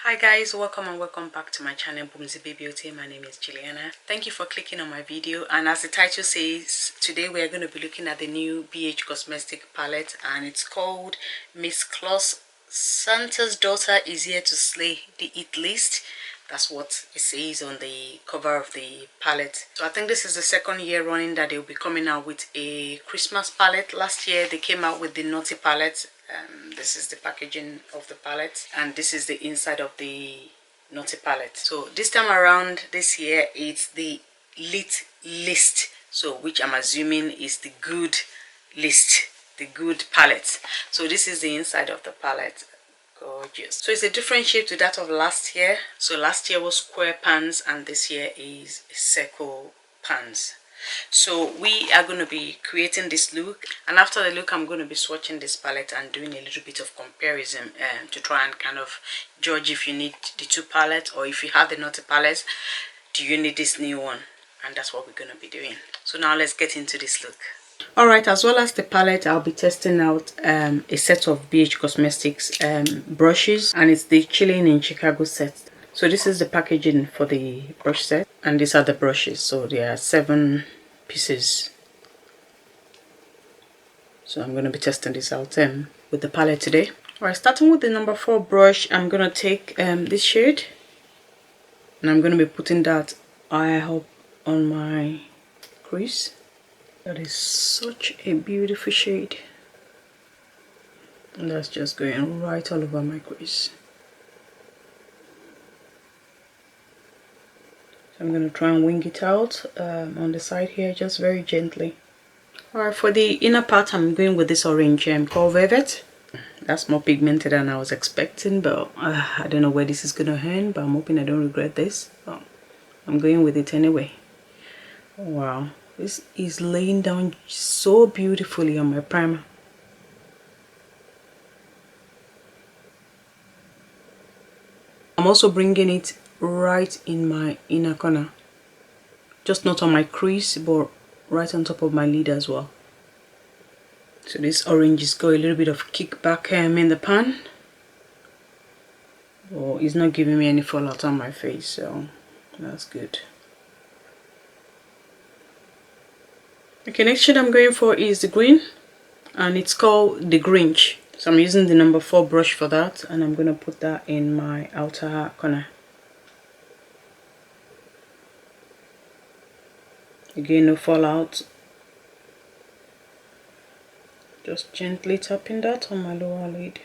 Hi guys, welcome and welcome back to my channel Boomsy Baby OT. My name is Juliana. Thank you for clicking on my video, and as the title says, today we are going to be looking at the new BH Cosmetic palette, and it's called Miss Claus Santa's Daughter is Here to Slay the Eat List. That's what it says on the cover of the palette. So I think this is the second year running that they'll be coming out with a Christmas palette. Last year they came out with the Naughty palette. This is the packaging of the palette, and this is the inside of the Naughty palette. So this time around, this year, it's the Lit List, so which I'm assuming is the good list, the good palette. So this is the inside of the palette. Gorgeous. So it's a different shape to that of last year. So last year was square pans, and this year is circle pans. So we are going to be creating this look, and after the look I'm going to be swatching this palette and doing a little bit of comparison to try and kind of judge if you need the two palettes, or if you have the Naughty palette, do you need this new one? And that's what we're going to be doing. So now let's get into this look. Alright, as well as the palette, I'll be testing out a set of BH Cosmetics brushes, and it's the Chilling in Chicago set. So this is the packaging for the brush set, and these are the brushes. So there are 7 pieces. So I'm going to be testing this out with the palette today. Alright, starting with the number 4 brush, I'm going to take this shade, and I'm going to be putting that eye up on my crease. That is such a beautiful shade, and that's just going right all over my crease. I'm going to try and wing it out on the side here, just very gently. Alright, for the inner part, I'm going with this orange called Velvet. That's more pigmented than I was expecting, but I don't know where this is going to end, but I'm hoping I don't regret this. But I'm going with it anyway. Wow, this is laying down so beautifully on my primer. I'm also bringing it right in my inner corner, just not on my crease but right on top of my lid as well. So this orange is got a little bit of kickback in the pan, but it's not giving me any fallout on my face, so that's good. Okay, next shade I'm going for is the green, and it's called the Grinch. So I'm using the number 4 brush for that, and I'm going to put that in my outer corner. Again, no fallout. Just gently tapping that on my lower lid.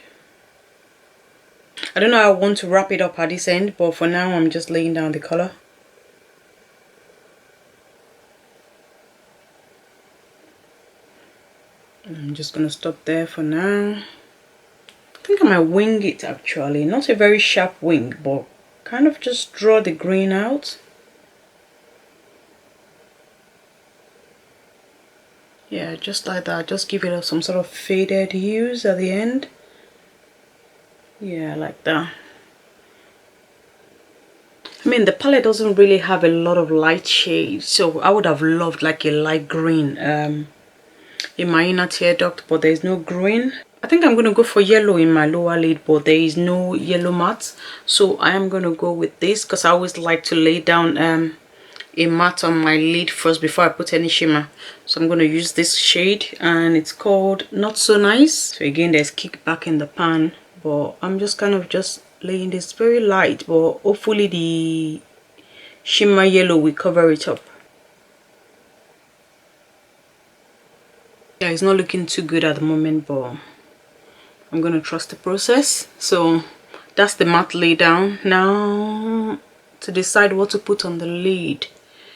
I don't know how I want to wrap it up at this end, but for now I'm just laying down the color. I'm just going to stop there for now. I think I might wing it actually. Not a very sharp wing, but kind of just draw the green out. Yeah, just like that. Just give it some sort of faded hues at the end. Yeah, like that. I mean, the palette doesn't really have a lot of light shades, so I would have loved like a light green in my inner tear duct, but there's no green. I think I'm going to go for yellow in my lower lid, but there is no yellow matte, so I am going to go with this because I always like to lay down a matte on my lid first before I put any shimmer. So I'm going to use this shade, and it's called Not So Nice. So again, there's kickback in the pan, but I'm just kind of just laying this very light, but hopefully the shimmer yellow will cover it up. Yeah, it's not looking too good at the moment, but I'm going to trust the process. So that's the matte lay down. Now to decide what to put on the lid.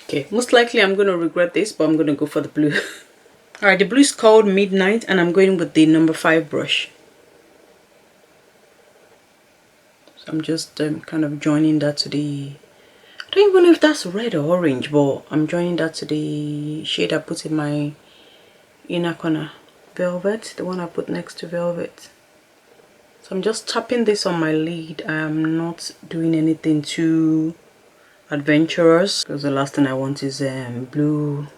Okay, most likely I'm going to regret this, but I'm going to go for the blue. Alright, the blue is called Midnight, and I'm going with the number 5 brush. So I'm just kind of joining that to the... I don't even know if that's red or orange, but I'm joining that to the shade I put in my inner corner. Velvet, the one I put next to Velvet. So I'm just tapping this on my lid. I'm not doing anything too adventurous, because the last thing I want is blue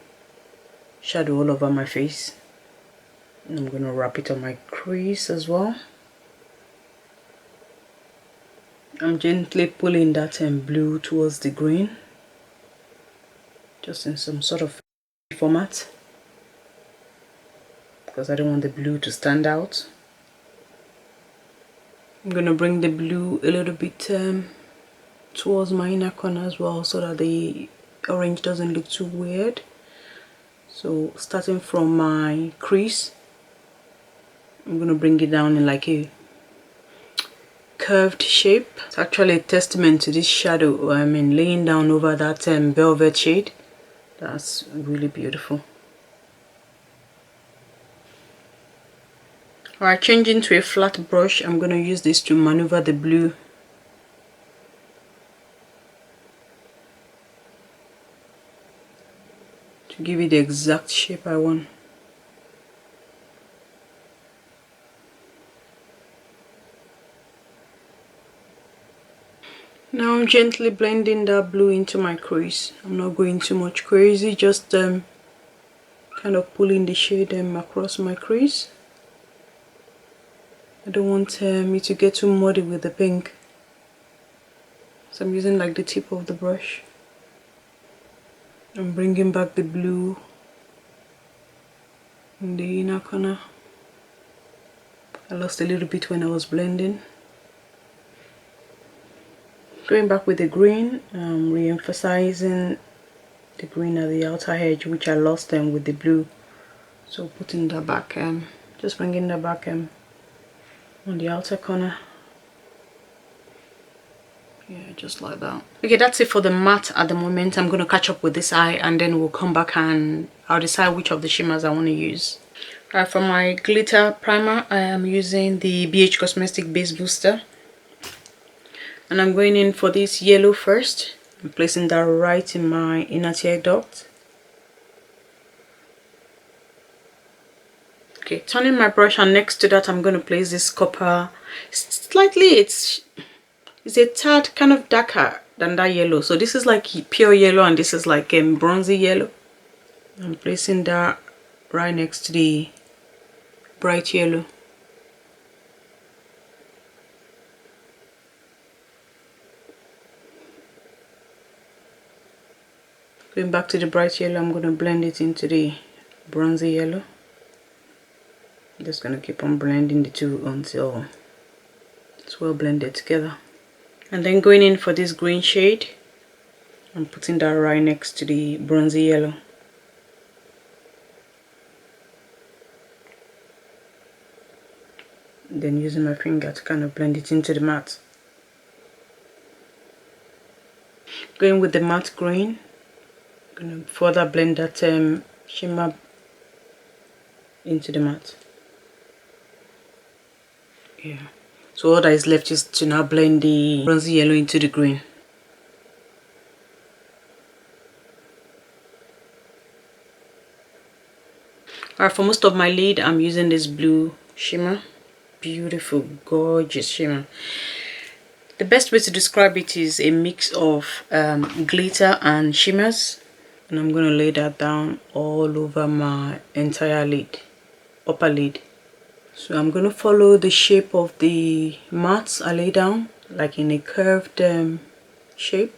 shadow all over my face. And I'm going to wrap it on my crease as well. I'm gently pulling that blue towards the green, just in some sort of format, because I don't want the blue to stand out. I'm going to bring the blue a little bit towards my inner corner as well, so that the orange doesn't look too weird. So starting from my crease, I'm going to bring it down in like a curved shape. It's actually a testament to this shadow laying down over that velvet shade. That's really beautiful. Alright, changing to a flat brush, I'm going to use this to maneuver the blue. To give it the exact shape I want. Now I'm gently blending that blue into my crease. I'm not going too much crazy, just kind of pulling the shade across my crease. I don't want it to get too muddy with the pink, so I'm using like the tip of the brush. I'm bringing back the blue in the inner corner. I lost a little bit when I was blending. Going back with the green, re-emphasizing the green at the outer edge, which I lost with the blue. So putting that back, just bringing that back on the outer corner. Yeah, just like that. Okay, that's it for the matte at the moment. I'm going to catch up with this eye, and then we'll come back and I'll decide which of the shimmers I want to use. Alright, for my glitter primer, I am using the BH Cosmetic Base Booster. And I'm going in for this yellow first. I'm placing that right in my inner tear duct. Okay, turning my brush, and next to that I'm going to place this copper. Slightly, it's a tad kind of darker than that yellow. So this is like pure yellow, and this is like bronzy yellow. I'm placing that right next to the bright yellow. Going back to the bright yellow, I'm going to blend it into the bronzy yellow. I'm just going to keep on blending the two until it's well blended together. And then going in for this green shade, I'm putting that right next to the bronzy yellow. Then using my finger to kind of blend it into the matte. Going with the matte green, I'm going to further blend that shimmer into the matte. Yeah. So all that is left is to now blend the bronzy yellow into the green. Alright, for most of my lid, I'm using this blue shimmer. Beautiful, gorgeous shimmer. The best way to describe it is a mix of glitter and shimmers. And I'm going to lay that down all over my entire lid, upper lid. So I'm going to follow the shape of the mattes I lay down, like in a curved shape.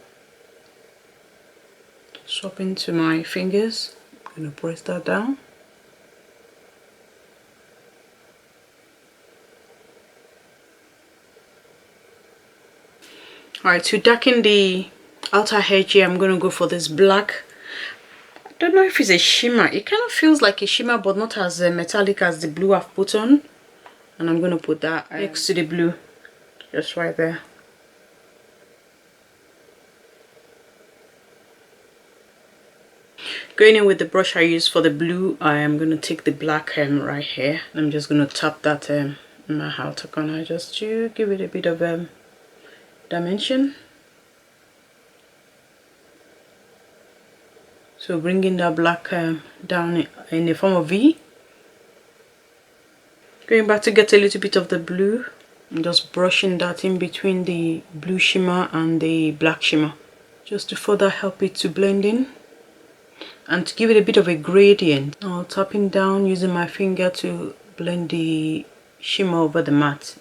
Swap into my fingers. I'm going to press that down. Alright, to darken the outer edge here, I'm going to go for this black. I don't know if it's a shimmer. It kind of feels like a shimmer, but not as metallic as the blue I've put on. And I'm going to put that next to the blue, just right there. Going in with the brush I used for the blue, I am going to take the black right here. I'm just going to tap that in my outer corner just to give it a bit of dimension. So bringing that black down in the form of V. Going back to get a little bit of the blue, I'm just brushing that in between the blue shimmer and the black shimmer, just to further help it to blend in and to give it a bit of a gradient. Now tapping down using my finger to blend the shimmer over the matte.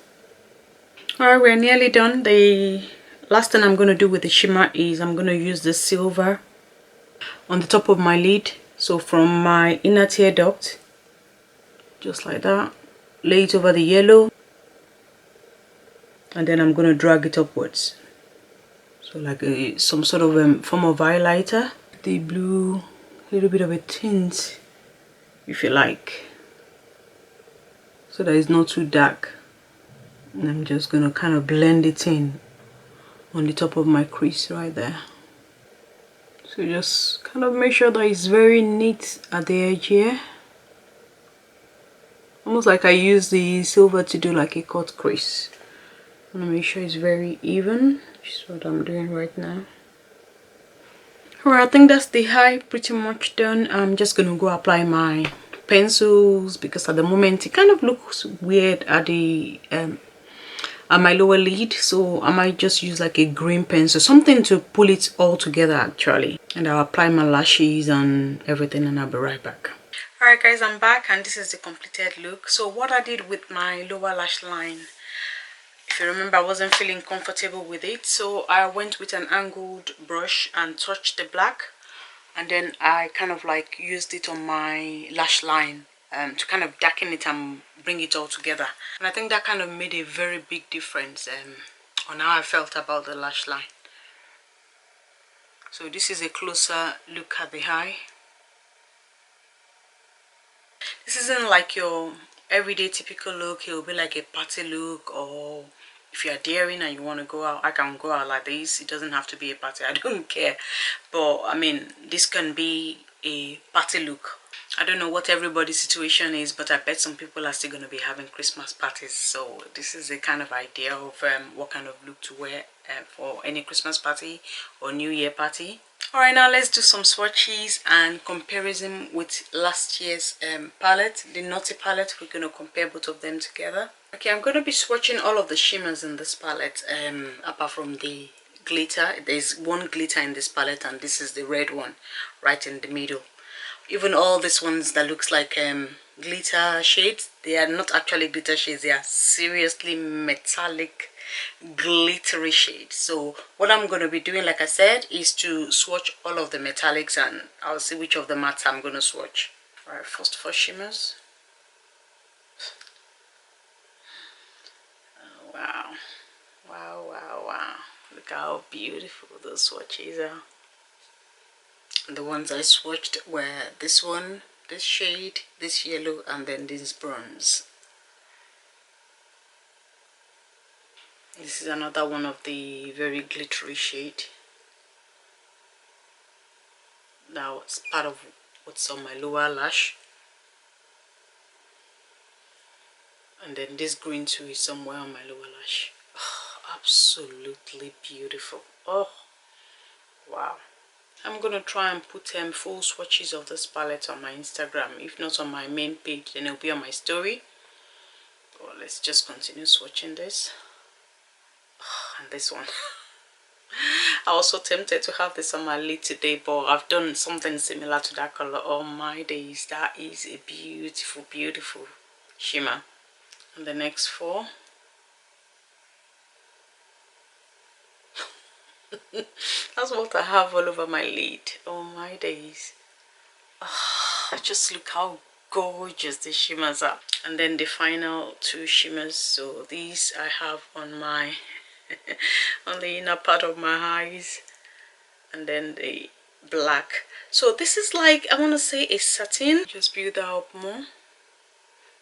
Alright, we're nearly done. The last thing I'm going to do with the shimmer is I'm going to use the silver on the top of my lid. So from my inner tear duct, just like that, lay it over the yellow, and then I'm going to drag it upwards. So like some sort of form of highlighter. The blue, a little bit of a tint if you like, so that it's not too dark. And I'm just going to kind of blend it in on the top of my crease right there. So just kind of make sure that it's very neat at the edge here. Almost like I use the silver to do like a cut crease. I want to make sure it's very even, which is what I'm doing right now. Alright, I think that's the eye pretty much done. I'm just going to go apply my pencils because at the moment it kind of looks weird at the at my lower lid, so I might just use like a green pencil, something to pull it all together actually. And I'll apply my lashes and everything and I'll be right back. Alright guys, I'm back and this is the completed look. So what I did with my lower lash line, if you remember, I wasn't feeling comfortable with it, so I went with an angled brush and touched the black, and then I kind of like used it on my lash line to kind of darken it and bring it all together. And I think that kind of made a very big difference on how I felt about the lash line. So this is a closer look at the eye. This isn't like your everyday typical look. It will be like a party look, or if you are daring and you want to go out, I can go out like this. It doesn't have to be a party, I don't care. But I mean, this can be a party look. I don't know what everybody's situation is, but I bet some people are still going to be having Christmas parties. So this is a kind of idea of what kind of look to wear for any Christmas party or New Year party. Alright, now let's do some swatches and comparison with last year's palette, the Naughty palette. We're going to compare both of them together. Okay, I'm going to be swatching all of the shimmers in this palette, apart from the glitter. There's one glitter in this palette and this is the red one right in the middle. Even all these ones that looks like glitter shades, they are not actually glitter shades, they are seriously metallic glittery shades. So what I'm going to be doing, like I said, is to swatch all of the metallics and I'll see which of the mattes I'm going to swatch. Alright, first for shimmers. Oh, wow, wow, wow, wow, look how beautiful those swatches are. The ones I swatched were this one, this shade, this yellow, and then this bronze. This is another one of the very glittery shade. Now it's part of what's on my lower lash. And then this green too is somewhere on my lower lash. Oh, absolutely beautiful. Oh, wow. I'm going to try and put full swatches of this palette on my Instagram. If not on my main page, then it'll be on my story. Well, let's just continue swatching this. Oh, and this one. I was so tempted to have this on my lid today, but I've done something similar to that color all my days. That is a beautiful, beautiful shimmer. And the next four. That's what I have all over my lid. Oh my days. Oh, just look how gorgeous the shimmers are. And then the final two shimmers. So these I have on my on the inner part of my eyes, and then the black. So this is like, I want to say a satin. Just build that up more.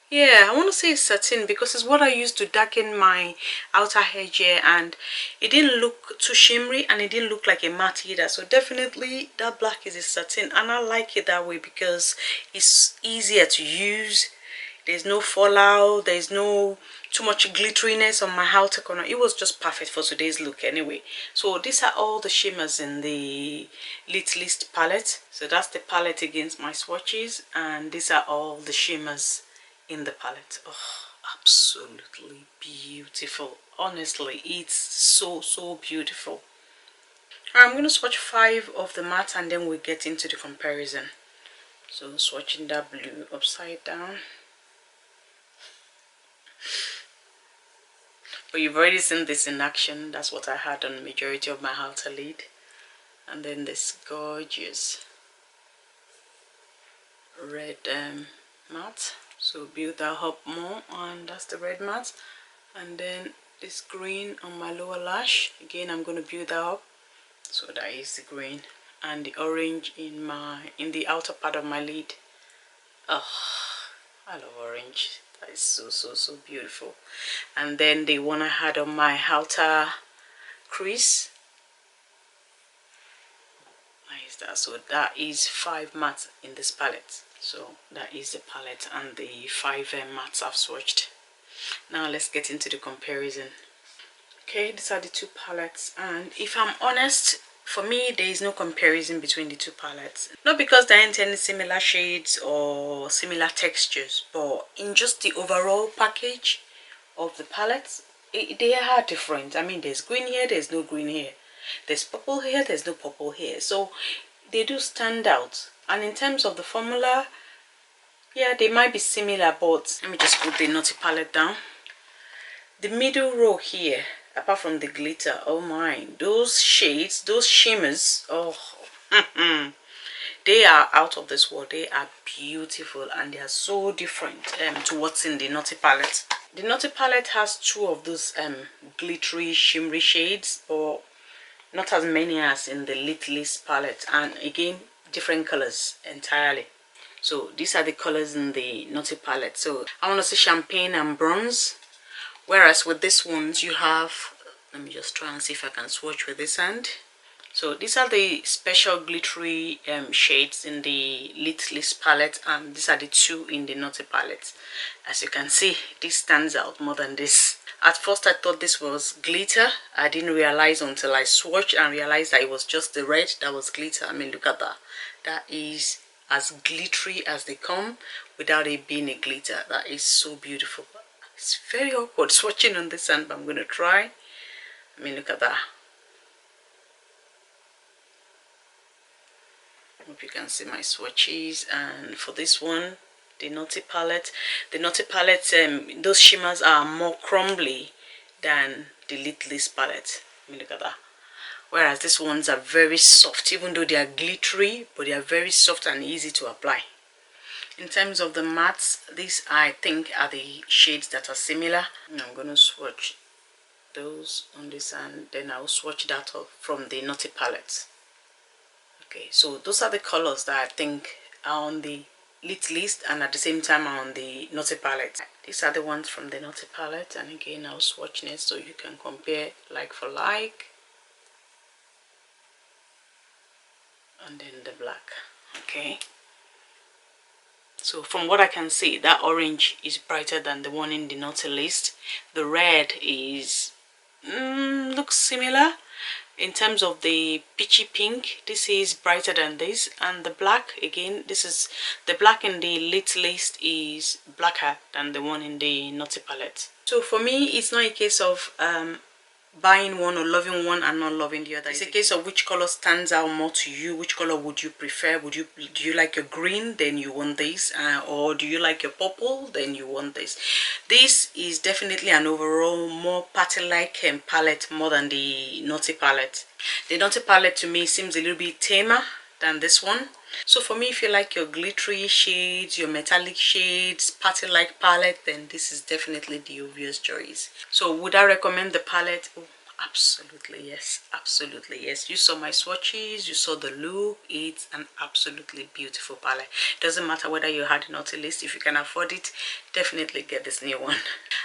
Yeah, I want to say satin because it's what I used to darken my outer edge here, and it didn't look too shimmery and it didn't look like a matte either. So definitely that black is a satin, and I like it that way because it's easier to use. There's no fallout, there's no too much glitteriness on my outer corner. It was just perfect for today's look anyway. So these are all the shimmers in the Lit List palette. So that's the palette against my swatches, and these are all the shimmers in the palette. Oh, absolutely beautiful. Honestly, it's so beautiful. I'm going to swatch 5 of the matte and then we'll get into the comparison. So swatching that blue upside down. But you've already seen this in action. That's what I had on the majority of my outer lid. And then this gorgeous red matte. So build that up more, and that's the red matte. And then this green on my lower lash. Again, I'm going to build that up. So that is the green, and the orange in the outer part of my lid. Oh, I love orange. That is so beautiful. And then the one I had on my outer crease. Nice that. So that is 5 mattes in this palette. So that is the palette and the 5 mattes I've swatched. Now let's get into the comparison. Okay, these are the 2 palettes, and if I'm honest, for me there is no comparison between the 2 palettes. Not because there aren't any similar shades or similar textures, but in just the overall package of the palettes, they are different. I mean, there's green here, there's no green here. There's purple here, there's no purple here. So they do stand out. And in terms of the formula, yeah, they might be similar, but let me just put the Naughty palette down. The middle row here, apart from the glitter, oh my, those shades, those shimmers, oh, they are out of this world. They are beautiful, and they are so different to what's in the Naughty palette. The Naughty palette has 2 of those glittery, shimmery shades, but not as many as in the Litlist palette, and again, different colors entirely. So these are the colors in the Naughty palette. So I want to say champagne and bronze. Whereas with this ones you have, let me just try and see if I can swatch with this hand. So these are the special glittery shades in the Litlist palette, and these are the 2 in the Naughty palette. As you can see, this stands out more than this. At first I thought this was glitter. I didn't realize until I swatched and realized that it was just the red that was glitter. I mean, look at that. That is as glittery as they come without it being a glitter. That is so beautiful. It's very awkward swatching on this hand, but I'm going to try. I mean, look at that. Hope you can see my swatches. And for this one, the Naughty palette, those shimmers are more crumbly than the Litlist palette. I mean, look at that. Whereas these ones are very soft, even though they are glittery, but they are very soft and easy to apply. In terms of the mattes, these I think are the shades that are similar. I'm going to swatch those on this, and then I'll swatch that off from the Naughty palette. Okay, so those are the colors that I think are on the Litlist and at the same time are on the Naughty palette. These are the ones from the Naughty palette, and again I'll swatch next so you can compare like for like. And then the black. Okay. So from what I can see, that orange is brighter than the one in the Naughty list. The red is looks similar. In terms of the peachy pink, this is brighter than this, and the black, again, this is the black in the Lit list is blacker than the one in the Naughty palette. So for me, it's not a case of buying one or loving one and not loving the other. It's a case of which color stands out more to you. Which color would you prefer? Do you like your green? Then you want this, or do you like your purple? Then you want this. This is definitely an overall more party-like palette more than the Naughty palette. The Naughty palette to me seems a little bit tamer than this one. So for me, if you like your glittery shades, your metallic shades, party-like palette, then this is definitely the obvious choice. So would I recommend the palette? Oh, absolutely yes, absolutely yes. You saw my swatches, you saw the look. It's an absolutely beautiful palette. Doesn't matter whether you had a Naughty list. If you can afford it, definitely get this new one.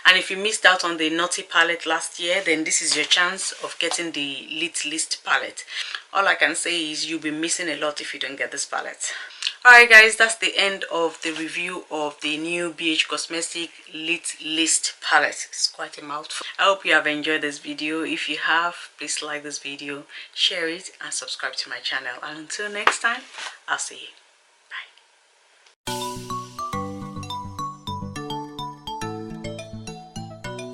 And if you missed out on the Naughty palette last year, then this is your chance of getting the Lit list palette. All I can say is you'll be missing a lot if you don't get this palette. Alright guys, that's the end of the review of the new BH Cosmetic Lit List palette. It's quite a mouthful. I hope you have enjoyed this video. If you have, please like this video, share it, and subscribe to my channel. And until next time, I'll see you.